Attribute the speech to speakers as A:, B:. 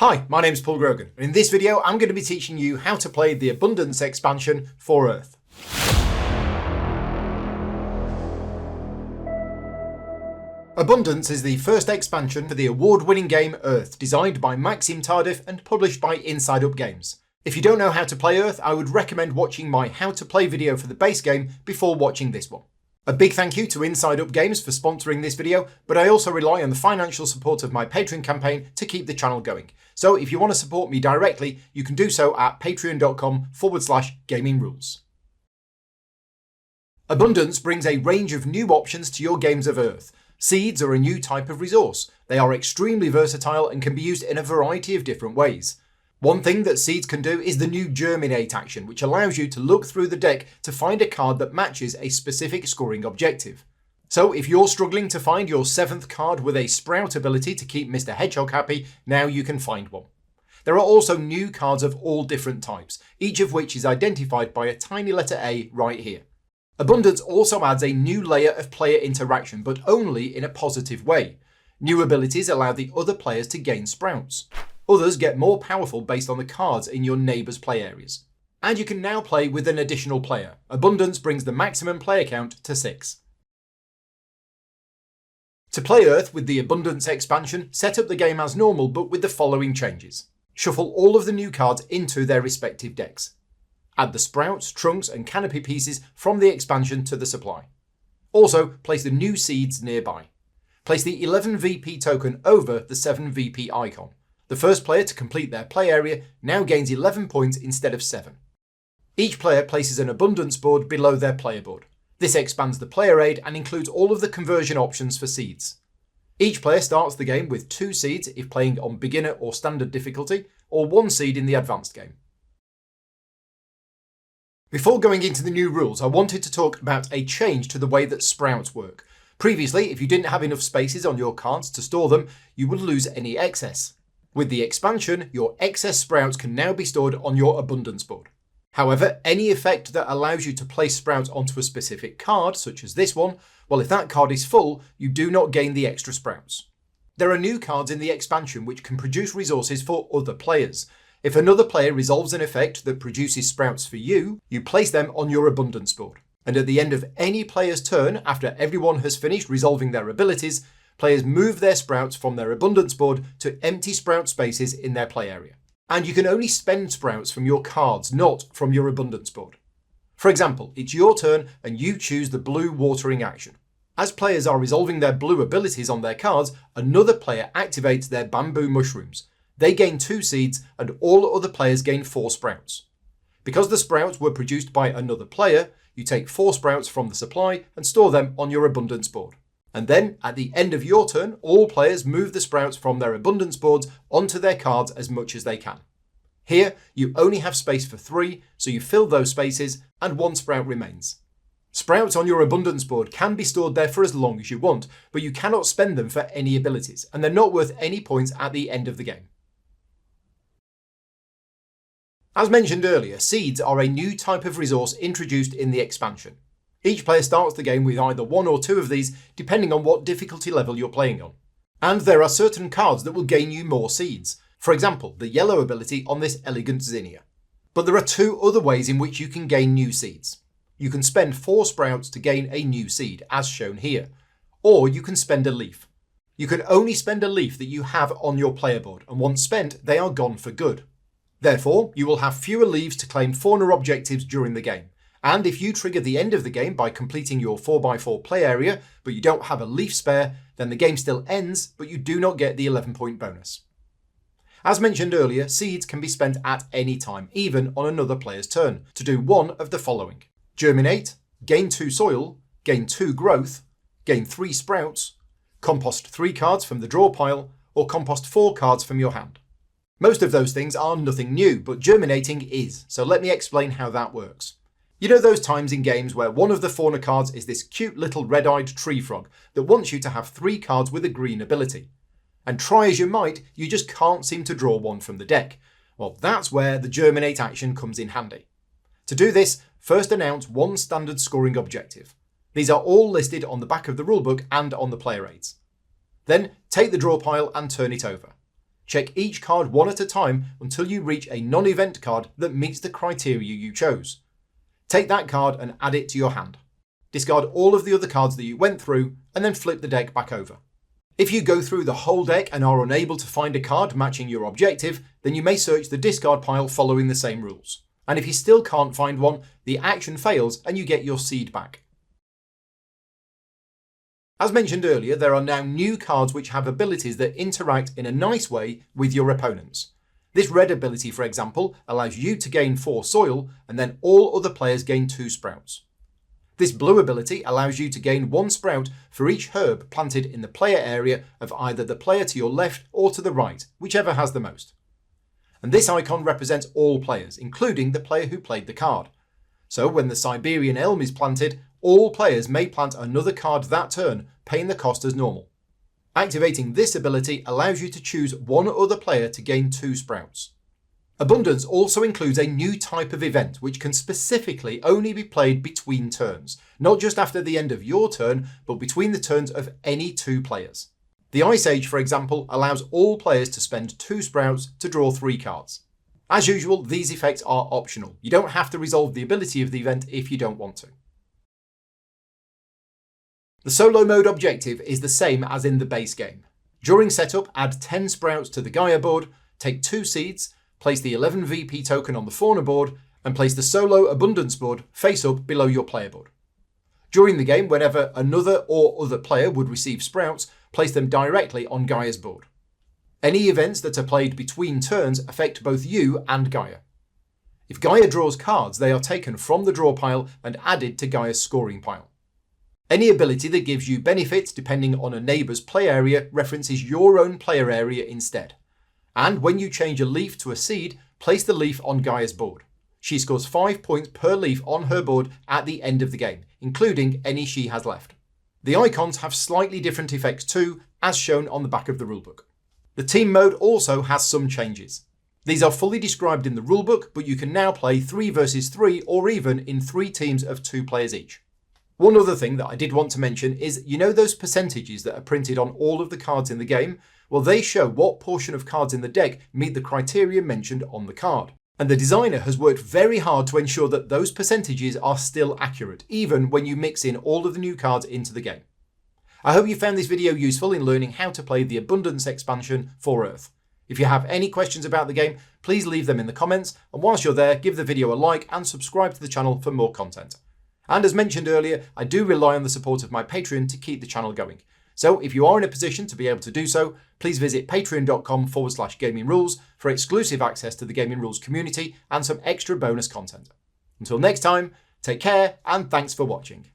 A: Hi, my name's Paul Grogan, and in this video I'm going to be teaching you how to play the Abundance expansion for Earth. Abundance is the first expansion for the award-winning game Earth, designed by Maxime Tardif and published by Inside Up Games. If you don't know how to play Earth, I would recommend watching my how to play video for the base game before watching this one. A big thank you to Inside Up Games for sponsoring this video, but I also rely on the financial support of my Patreon campaign to keep the channel going. So if you want to support me directly, you can do so at patreon.com/gamingrules. Abundance brings a range of new options to your games of Earth. Seeds are a new type of resource. They are extremely versatile and can be used in a variety of different ways. One thing that seeds can do is the new Germinate action, which allows you to look through the deck to find a card that matches a specific scoring objective. So if you're struggling to find your 7th card with a Sprout ability to keep Mr. Hedgehog happy, now you can find one. There are also new cards of all different types, each of which is identified by a tiny letter A right here. Abundance also adds a new layer of player interaction, but only in a positive way. New abilities allow the other players to gain Sprouts. Others get more powerful based on the cards in your neighbours' play areas. And you can now play with an additional player. Abundance brings the maximum player count to 6. To play Earth with the Abundance expansion, set up the game as normal but with the following changes. Shuffle all of the new cards into their respective decks. Add the Sprouts, Trunks and Canopy pieces from the expansion to the supply. Also, place the new seeds nearby. Place the 11 VP token over the 7 VP icon. The first player to complete their play area now gains 11 points instead of 7. Each player places an Abundance board below their player board. This expands the player aid and includes all of the conversion options for seeds. Each player starts the game with 2 seeds if playing on beginner or standard difficulty, or 1 seed in the advanced game. Before going into the new rules, I wanted to talk about a change to the way that Sprouts work. Previously, if you didn't have enough spaces on your cards to store them, you would lose any excess. With the expansion, your excess Sprouts can now be stored on your Abundance board. However, any effect that allows you to place Sprouts onto a specific card, such as this one, well, if that card is full, you do not gain the extra Sprouts. There are new cards in the expansion which can produce resources for other players. If another player resolves an effect that produces Sprouts for you, you place them on your Abundance board. And at the end of any player's turn, after everyone has finished resolving their abilities, players move their Sprouts from their Abundance board to empty Sprout spaces in their play area. And you can only spend Sprouts from your cards, not from your Abundance board. For example, it's your turn and you choose the blue watering action. As players are resolving their blue abilities on their cards, another player activates their bamboo mushrooms. They gain 2 seeds and all other players gain 4 Sprouts. Because the Sprouts were produced by another player, you take 4 Sprouts from the supply and store them on your Abundance board. And then, at the end of your turn, all players move the Sprouts from their Abundance boards onto their cards as much as they can. Here, you only have space for 3, so you fill those spaces and 1 Sprout remains. Sprouts on your Abundance board can be stored there for as long as you want, but you cannot spend them for any abilities, and they're not worth any points at the end of the game. As mentioned earlier, seeds are a new type of resource introduced in the expansion. Each player starts the game with either 1 or 2 of these, depending on what difficulty level you're playing on. And there are certain cards that will gain you more seeds. For example, the yellow ability on this elegant zinnia. But there are 2 other ways in which you can gain new seeds. You can spend 4 Sprouts to gain a new seed, as shown here. Or you can spend a leaf. You can only spend a leaf that you have on your player board, and once spent, they are gone for good. Therefore, you will have fewer leaves to claim fauna objectives during the game. And if you trigger the end of the game by completing your 4x4 play area, but you don't have a leaf spare, then the game still ends, but you do not get the 11-point bonus. As mentioned earlier, seeds can be spent at any time, even on another player's turn, to do one of the following. Germinate, gain 2 soil, gain 2 growth, gain 3 Sprouts, compost 3 cards from the draw pile, or compost 4 cards from your hand. Most of those things are nothing new, but germinating is, so let me explain how that works. You know those times in games where one of the fauna cards is this cute little red-eyed tree frog that wants you to have 3 cards with a green ability. And try as you might, you just can't seem to draw one from the deck. Well, that's where the Germinate action comes in handy. To do this, first announce 1 standard scoring objective. These are all listed on the back of the rulebook and on the player aids. Then take the draw pile and turn it over. Check each card one at a time until you reach a non-event card that meets the criteria you chose. Take that card and add it to your hand. Discard all of the other cards that you went through and then flip the deck back over. If you go through the whole deck and are unable to find a card matching your objective, then you may search the discard pile following the same rules. And if you still can't find one, the action fails and you get your seed back. As mentioned earlier, there are now new cards which have abilities that interact in a nice way with your opponents. This red ability, for example, allows you to gain 4 soil and then all other players gain 2 sprouts. This blue ability allows you to gain 1 sprout for each herb planted in the player area of either the player to your left or to the right, whichever has the most. And this icon represents all players, including the player who played the card. So when the Siberian Elm is planted, all players may plant another card that turn, paying the cost as normal. Activating this ability allows you to choose one other player to gain 2 sprouts. Abundance also includes a new type of event which can specifically only be played between turns, not just after the end of your turn, but between the turns of any 2 players. The Ice Age, for example, allows all players to spend 2 sprouts to draw 3 cards. As usual, these effects are optional. You don't have to resolve the ability of the event if you don't want to. The solo mode objective is the same as in the base game. During setup, add 10 sprouts to the Gaia board, take 2 seeds, place the 11 VP token on the fauna board, and place the solo abundance board face up below your player board. During the game, whenever another or other player would receive sprouts, place them directly on Gaia's board. Any events that are played between turns affect both you and Gaia. If Gaia draws cards, they are taken from the draw pile and added to Gaia's scoring pile. Any ability that gives you benefits depending on a neighbour's play area references your own player area instead. And when you change a leaf to a seed, place the leaf on Gaia's board. She scores 5 points per leaf on her board at the end of the game, including any she has left. The icons have slightly different effects too, as shown on the back of the rulebook. The team mode also has some changes. These are fully described in the rulebook, but you can now play 3 versus 3 or even in 3 teams of 2 players each. One other thing that I did want to mention is, you know those percentages that are printed on all of the cards in the game? Well, they show what portion of cards in the deck meet the criteria mentioned on the card. And the designer has worked very hard to ensure that those percentages are still accurate, even when you mix in all of the new cards into the game. I hope you found this video useful in learning how to play the Abundance expansion for Earth. If you have any questions about the game, please leave them in the comments, and whilst you're there, give the video a like and subscribe to the channel for more content. And as mentioned earlier, I do rely on the support of my Patreon to keep the channel going. So if you are in a position to be able to do so, please visit patreon.com/gamingrules for exclusive access to the Gaming Rules community and some extra bonus content. Until next time, take care and thanks for watching.